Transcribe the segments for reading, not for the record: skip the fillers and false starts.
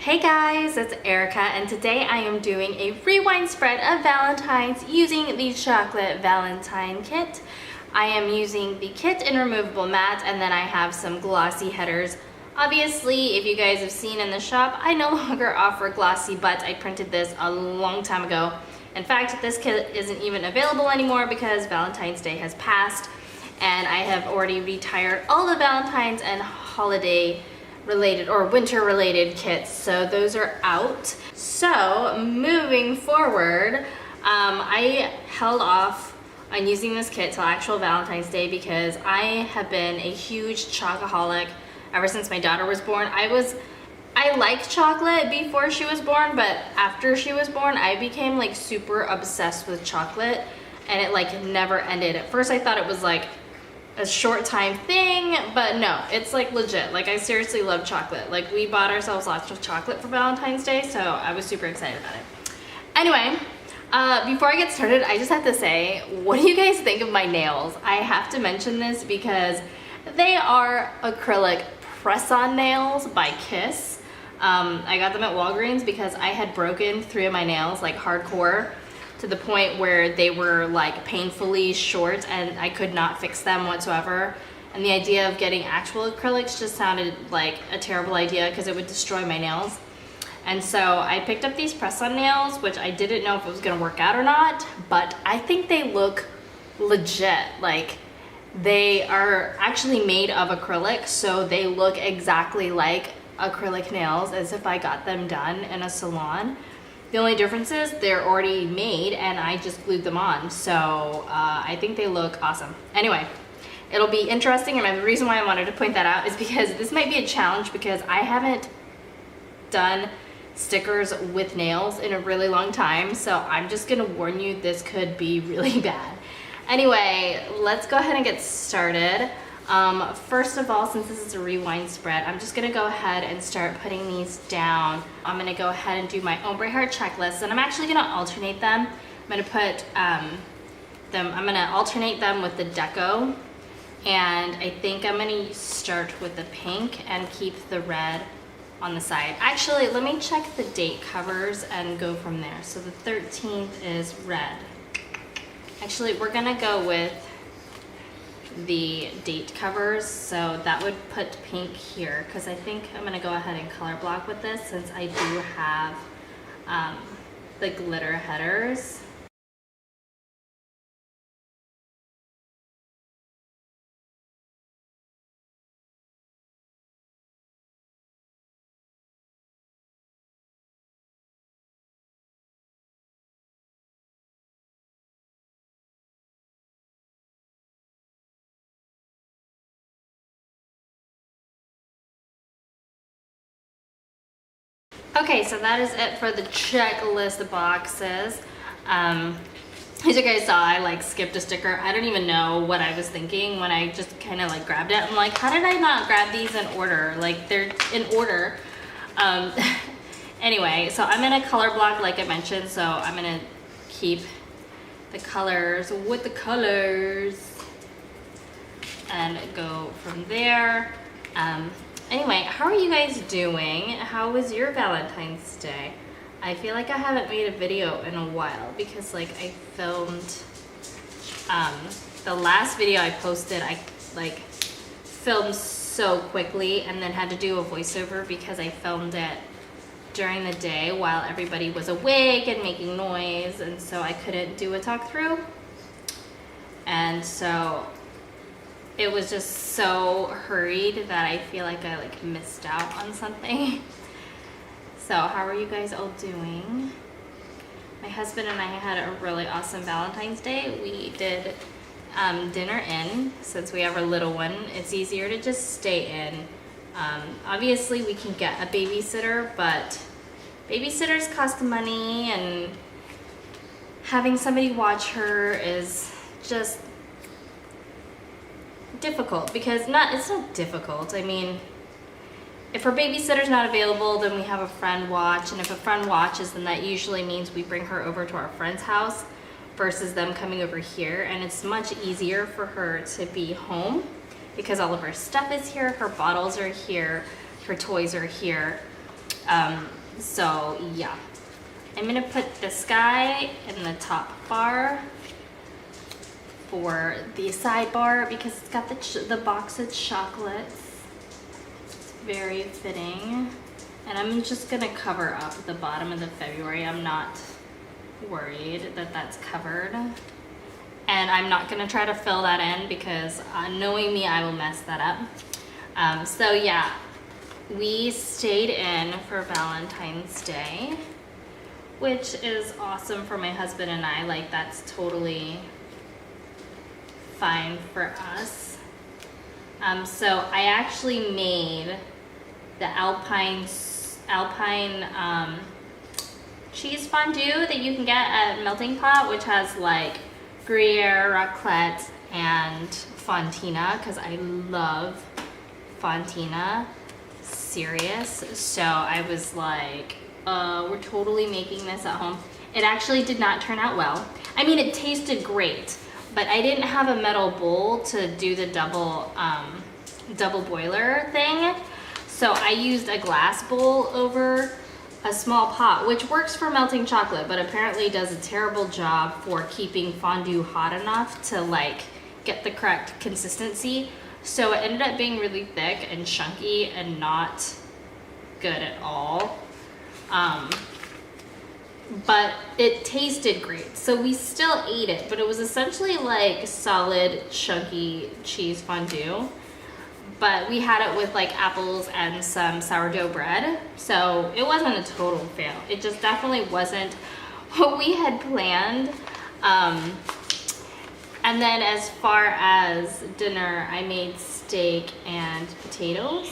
Hey guys, it's Erica, and today I am doing a rewind spread of Valentine's using the chocolate Valentine kit. I am using the kit in removable matte, and then I have some glossy headers. Obviously, if you guys have seen in the shop, I no longer offer glossy, but I printed this a long time ago. In fact, this kit isn't even available anymore because Valentine's Day has passed, and I have already retired all the Valentine's and holiday related or winter related kits, so those are out. So moving forward, I held off on using this kit till actual Valentine's Day because I have been a huge chocoholic ever since my daughter was born. I liked chocolate before she was born, but after she was born I became like super obsessed with chocolate, and it like never ended. At first I thought it was like a short time thing, but no, it's like legit. Like I seriously love chocolate. Like we bought ourselves lots of chocolate for Valentine's Day, so I was super excited about it. Anyway, before I get started, I just have to say, what do you guys think of my nails? I have to mention this because they are acrylic press-on nails by Kiss. I got them at Walgreens because I had broken 3 of my nails like hardcore, to the point where they were like painfully short and I could not fix them whatsoever. And the idea of getting actual acrylics just sounded like a terrible idea because it would destroy my nails. And so I picked up these press-on nails, which I didn't know if it was gonna work out or not, but I think they look legit. Like they are actually made of acrylic, so they look exactly like acrylic nails as if I got them done in a salon. The only difference is they're already made and I just glued them on. So I think they look awesome. Anyway, it'll be interesting, and the reason why I wanted to point that out is because this might be a challenge because I haven't done stickers with nails in a really long time. So I'm just gonna warn you, this could be really bad. Anyway, let's go ahead and get started. First of all, since this is a rewind spread, I'm just gonna go ahead and start putting these down. I'm gonna go ahead and do my ombre hair checklist, and I'm actually gonna alternate them. I'm gonna put I'm gonna alternate them with the deco, and I think I'm gonna start with the pink and keep the red on the side. Actually, let me check the date covers and go from there. So the 13th is red. Actually, we're gonna go with the date covers, so that would put pink here, because I think I'm gonna go ahead and color block with this since I do have the glitter headers. Okay, so that is it for the checklist boxes. As you guys saw, I like skipped a sticker. I don't even know what I was thinking when I just kind of like grabbed it. I'm like, how did I not grab these in order? Like they're in order. Anyway, so I'm gonna color block like I mentioned, so I'm gonna keep the colors with the colors and go from there. Anyway, how are you guys doing? How was your Valentine's Day? I feel like I haven't made a video in a while because like I filmed, the last video I posted, I like filmed so quickly and then had to do a voiceover because I filmed it during the day while everybody was awake and making noise, and so I couldn't do a talk through. And so it was just so hurried that I feel like I like missed out on something. So how are you guys all doing? My husband and I had a really awesome Valentine's Day. We did dinner in, since we have our little one. It's easier to just stay in. Obviously we can get a babysitter, but babysitters cost money, and having somebody watch her is just difficult, because it's not difficult. I mean, if our babysitter's not available, then we have a friend watch, and if a friend watches, then that usually means we bring her over to our friend's house versus them coming over here, and it's much easier for her to be home because all of her stuff is here, her bottles are here, her toys are here. So yeah, I'm gonna put this guy in the top bar for the sidebar because it's got the box of chocolates. It's very fitting. And I'm just gonna cover up the bottom of the February. I'm not worried that that's covered. And I'm not gonna try to fill that in because knowing me, I will mess that up. So yeah, we stayed in for Valentine's Day, which is awesome for my husband and I. Like, that's totally fine for us. So I actually made the Alpine cheese fondue that you can get at Melting Pot, which has like Gruyere, raclette, and fontina, because I love fontina, serious. So I was like, we're totally making this at home. It actually did not turn out well. I mean, it tasted great, but I didn't have a metal bowl to do the double boiler thing. So I used a glass bowl over a small pot, which works for melting chocolate, but apparently does a terrible job for keeping fondue hot enough to like get the correct consistency. So it ended up being really thick and chunky and not good at all. But it tasted great. So we still ate it, but it was essentially like solid, chunky cheese fondue. But we had it with like apples and some sourdough bread. So it wasn't a total fail. It just definitely wasn't what we had planned. And then as far as dinner, I made steak and potatoes.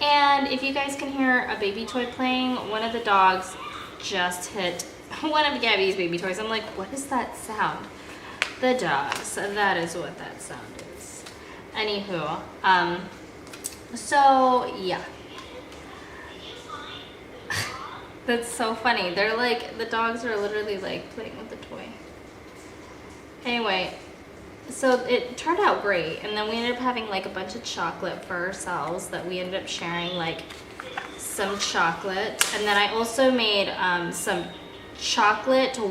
And if you guys can hear a baby toy playing, one of the dogs just hit one of Gabby's baby toys. I'm like, what is that sound? The dogs, that is what that sound is. Anywho, so yeah. That's so funny. They're like, the dogs are literally like playing with the toy. Anyway, so it turned out great, and then we ended up having like a bunch of chocolate for ourselves that we ended up sharing, like some chocolate. And then I also made some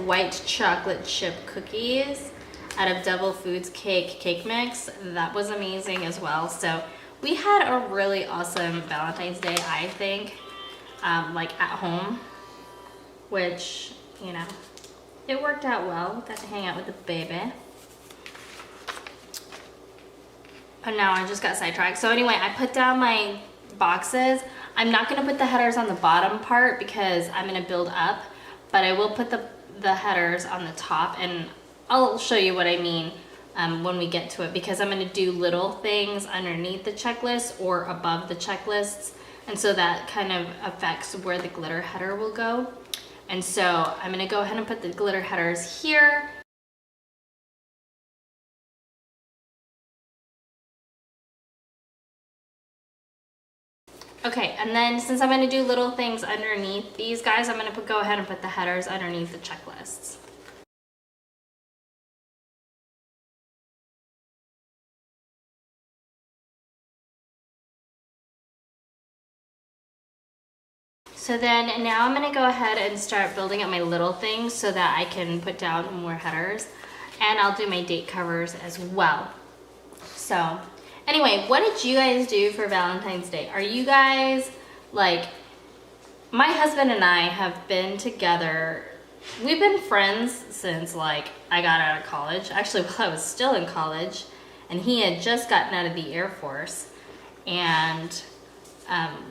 white chocolate chip cookies out of Devil Foods cake mix. That was amazing as well. So we had a really awesome Valentine's Day, I think, like at home, which, you know, it worked out well. Got to hang out with the baby. But now I just got sidetracked. So anyway, I put down my boxes. I'm not gonna put the headers on the bottom part because I'm gonna build up, but I will put the headers on the top, and I'll show you what I mean when we get to it, because I'm gonna do little things underneath the checklist or above the checklists. And so that kind of affects where the glitter header will go. And so I'm gonna go ahead and put the glitter headers here. Okay, and then since I'm gonna do little things underneath these guys, I'm gonna go ahead and put the headers underneath the checklists. So then now I'm gonna go ahead and start building up my little things so that I can put down more headers, and I'll do my date covers as well. So anyway, what did you guys do for Valentine's Day? Are you guys, like, my husband and I have been together, we've been friends since like I got out of college. Actually, while I was still in college, and he had just gotten out of the Air Force. And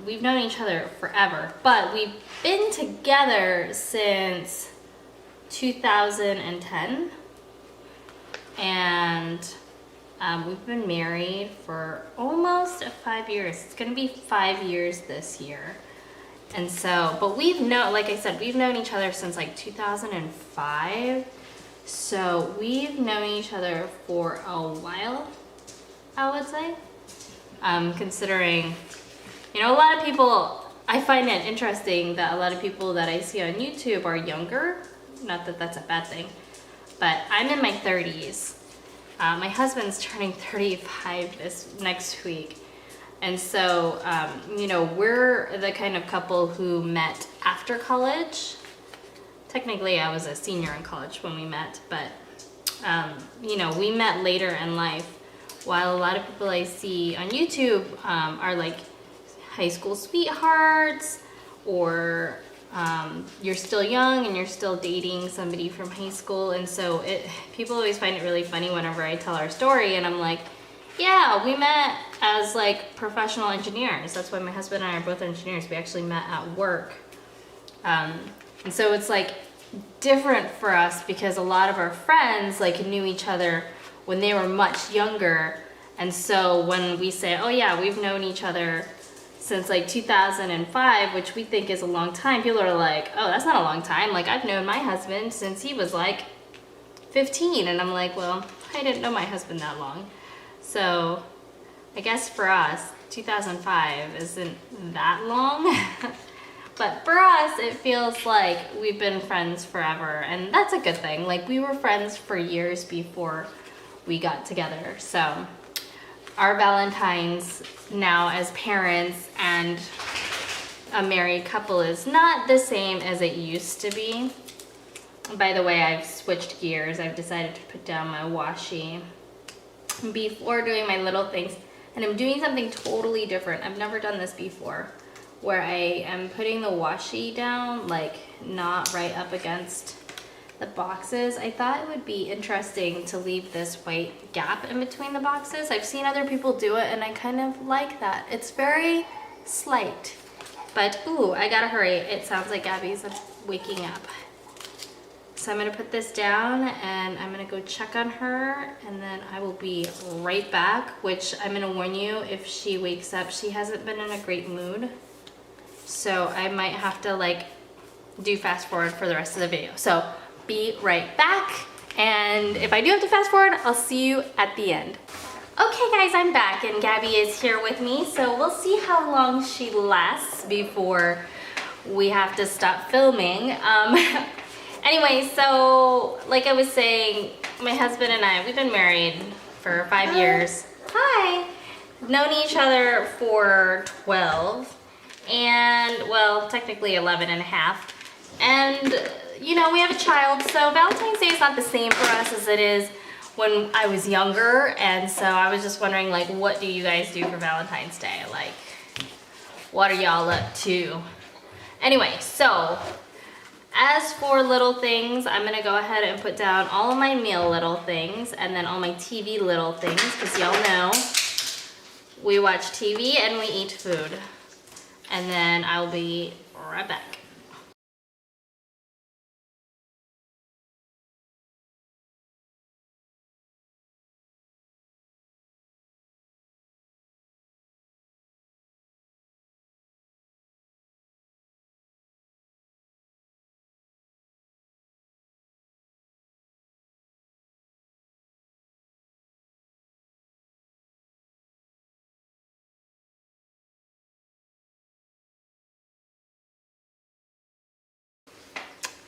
we've known each other forever, but we've been together since 2010. And we've been married for almost 5 years. It's gonna be 5 years this year. And so, but we've known, like I said, we've known each other since like 2005. So we've known each other for a while, I would say. Considering, you know, a lot of people, I find it interesting that a lot of people that I see on YouTube are younger. Not that that's a bad thing, but I'm in my 30s. My husband's turning 35 this next week. And so, you know, we're the kind of couple who met after college. Technically, I was a senior in college when we met, but, you know, we met later in life. While a lot of people I see on YouTube are like high school sweethearts, or you're still young and you're still dating somebody from high school. And so people always find it really funny whenever I tell our story, and I'm like, yeah, we met as like professional engineers. That's why my husband and I are both engineers. We actually met at work. And so it's like different for us because a lot of our friends like knew each other when they were much younger. And so when we say, oh yeah, we've known each other since like 2005, which we think is a long time, people are like, oh, that's not a long time. Like, I've known my husband since he was like 15. And I'm like, well, I didn't know my husband that long. So I guess for us, 2005 isn't that long. But for us, it feels like we've been friends forever. And that's a good thing. Like, we were friends for years before we got together. So our Valentines now as parents and a married couple is not the same as it used to be. By the way, I've switched gears. I've decided to put down my washi before doing my little things, and I'm doing something totally different. I've never done this before, where I am putting the washi down, like not right up against the boxes. I thought it would be interesting to leave this white gap in between the boxes. I've seen other people do it and I kind of like that. It's very slight, but ooh, I gotta hurry. It sounds like Gabby's waking up. So I'm gonna put this down and I'm gonna go check on her, and then I will be right back, which I'm gonna warn you, if she wakes up, she hasn't been in a great mood. So I might have to like do fast forward for the rest of the video. So be right back. And if I do have to fast forward, I'll see you at the end. Okay guys, I'm back and Gabby is here with me. So we'll see how long she lasts before we have to stop filming. Anyway, so like I was saying, my husband and I, we've been married for 5 years. Hi. Known each other for 12 and, well, technically 11 and a half. And, you know, we have a child, so Valentine's Day is not the same for us as it is when I was younger. And so I was just wondering, like, what do you guys do for Valentine's Day? Like, what are y'all up to? Anyway, so as for little things, I'm gonna go ahead and put down all of my meal little things and then all my TV little things, because y'all know we watch TV and we eat food. And then I'll be right back.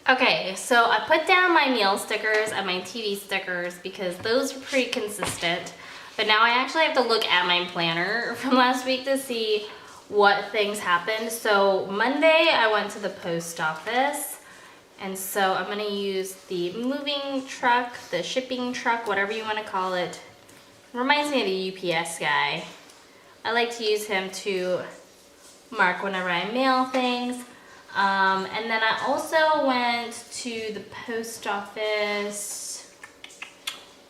Okay, so I put down my meal stickers and my TV stickers because those are pretty consistent. But now I actually have to look at my planner from last week to see what things happened. So Monday I went to the post office, and so I'm gonna use the moving truck, the shipping truck, whatever you wanna call it. Reminds me of the UPS guy. I like to use him to mark whenever I mail things. And then I also went to the post office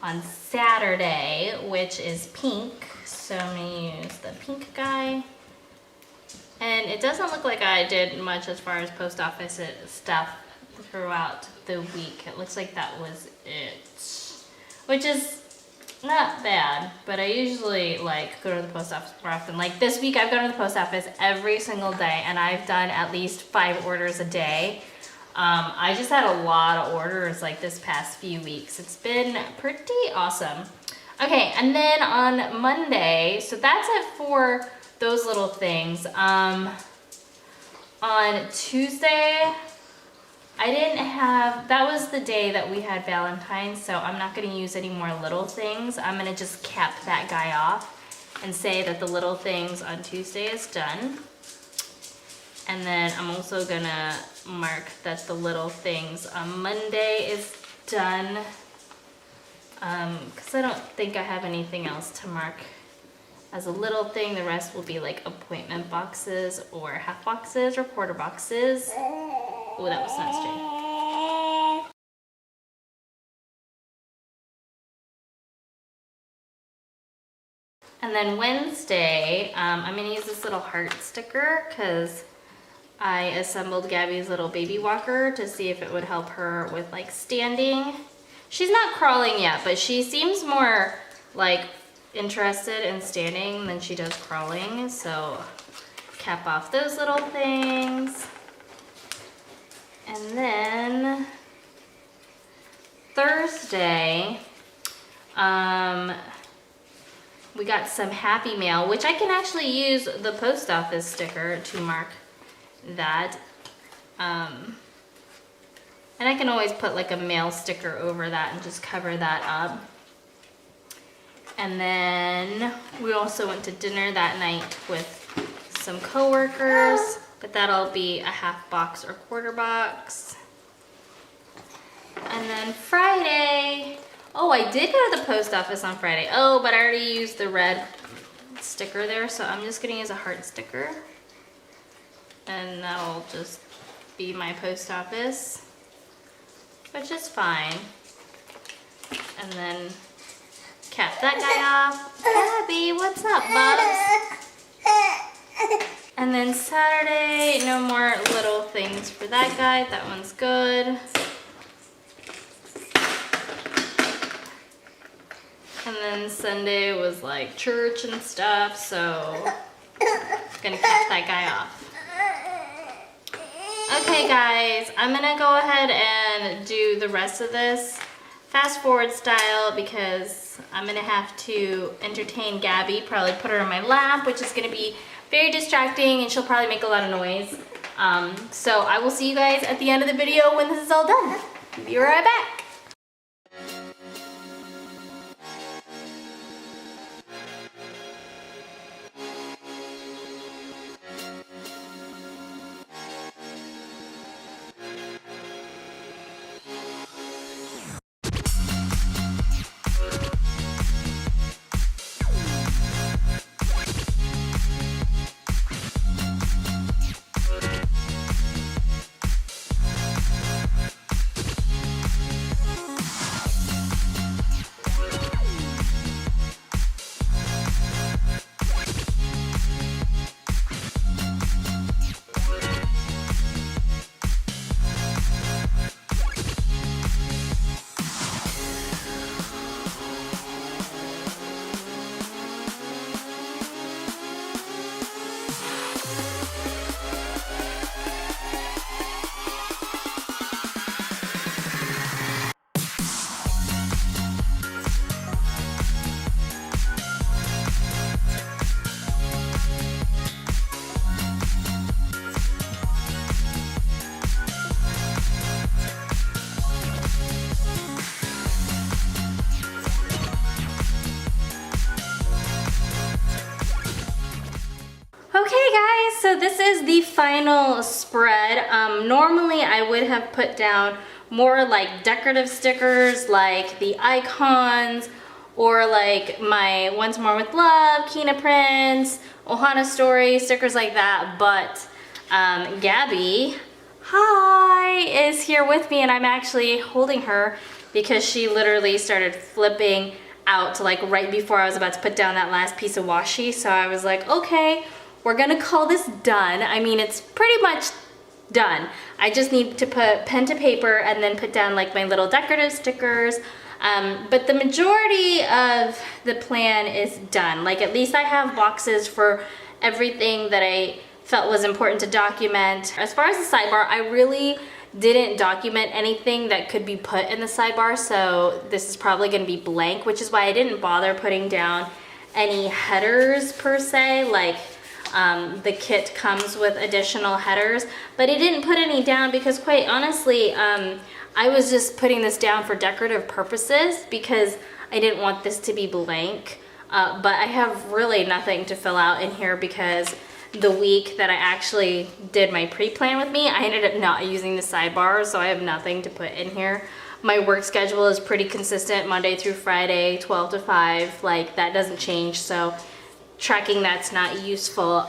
on Saturday, which is pink. So I'm gonna use the pink guy. And it doesn't look like I did much as far as post office stuff throughout the week. It looks like that was it, which is not bad, but I usually like go to the post office more often. Like this week I've gone to the post office every single day and I've done at least 5 orders a day. I just had a lot of orders like this past few weeks. It's been pretty awesome. Okay, and then on Monday, so that's it for those little things. On Tuesday, I didn't have, that was the day that we had Valentine's, so I'm not gonna use any more little things. I'm gonna just cap that guy off. and say that the little things on Tuesday is done. And then I'm also gonna mark that the little things on Monday is done. Because I don't think I have anything else to mark as a little thing. The rest will be like appointment boxes or half boxes or quarter boxes. Oh, that was not straight. And then Wednesday, I'm gonna use this little heart sticker because I assembled Gabby's little baby walker to see if it would help her with like standing. She's not crawling yet, but she seems more like interested in standing than she does crawling. So cap off those little things. And then Thursday, we got some Happy Mail, which I can actually use the post office sticker to mark that. And I can always put like a mail sticker over that and just cover that up. And then we also went to dinner that night with some coworkers, but that'll be a half box or quarter box. And then Friday, oh, I did go to the post office on Friday. Oh, but I already used the red sticker there, so I'm just gonna use a heart sticker. And that'll just be my post office, which is fine. And then cap that guy off. Gabby, what's up, Bubs? And then Saturday, no more little things for that guy. That one's good. And then Sunday was like church and stuff, so gonna cap that guy off. Okay guys, I'm gonna go ahead and do the rest of this fast forward style because I'm gonna have to entertain Gabby, probably put her in my lap, which is gonna be very distracting and she'll probably make a lot of noise. So I will see you guys at the end of the video when this is all done. Be right back. Okay guys, so this is the final spread. Normally I would have put down more like decorative stickers like the icons or like my Once More with Love, Kina Prince, Ohana Story, stickers like that, but Gabby, hi, is here with me and I'm actually holding her because she literally started flipping out like right before I was about to put down that last piece of washi, so I was like, okay, we're gonna call this done. I mean, it's pretty much done. I just need to put pen to paper and then put down like my little decorative stickers. But the majority of the plan is done. Like at least I have boxes for everything that I felt was important to document. As far as the sidebar, I really didn't document anything that could be put in the sidebar, so this is probably gonna be blank, which is why I didn't bother putting down any headers per se. Like the kit comes with additional headers, but I didn't put any down because quite honestly, I was just putting this down for decorative purposes because I didn't want this to be blank. but I have really nothing to fill out in here because the week that I actually did my pre-plan with me, I ended up not using the sidebars, so I have nothing to put in here. My work schedule is pretty consistent, Monday through Friday, 12 to 5, like that doesn't change, so tracking that's not useful.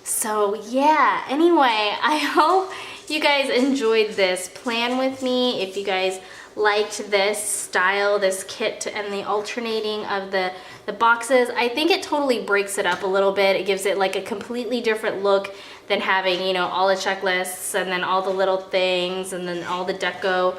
So yeah, anyway, I hope you guys enjoyed this plan with me. If you guys liked this style, this kit, and the alternating of the boxes, I think it totally breaks it up a little bit. It gives it like a completely different look than having, you know, all the checklists and then all the little things and then all the deco.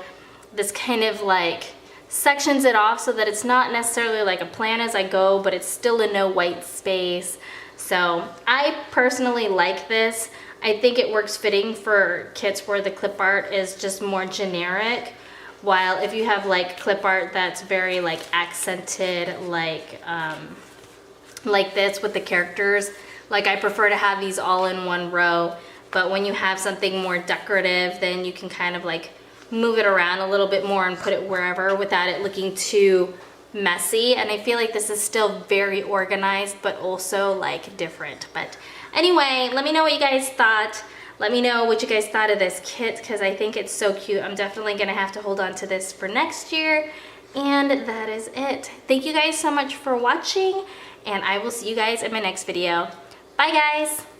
This kind of like sections it off so that it's not necessarily like a plan as I go, but it's still a no white space. So I personally like this. I think it works fitting for kits where the clip art is just more generic, while if you have like clip art that's very like accented, like this with the characters, like I prefer to have these all in one row. But when you have something more decorative, then you can kind of like move it around a little bit more and put it wherever without it looking too messy. And I feel like this is still very organized, but also like different. But anyway, let me know what you guys thought. Let me know what you guys thought of this kit, because I think it's so cute. I'm definitely gonna have to hold on to this for next year. And that is it. Thank you guys so much for watching, and I will see you guys in my next video. Bye guys.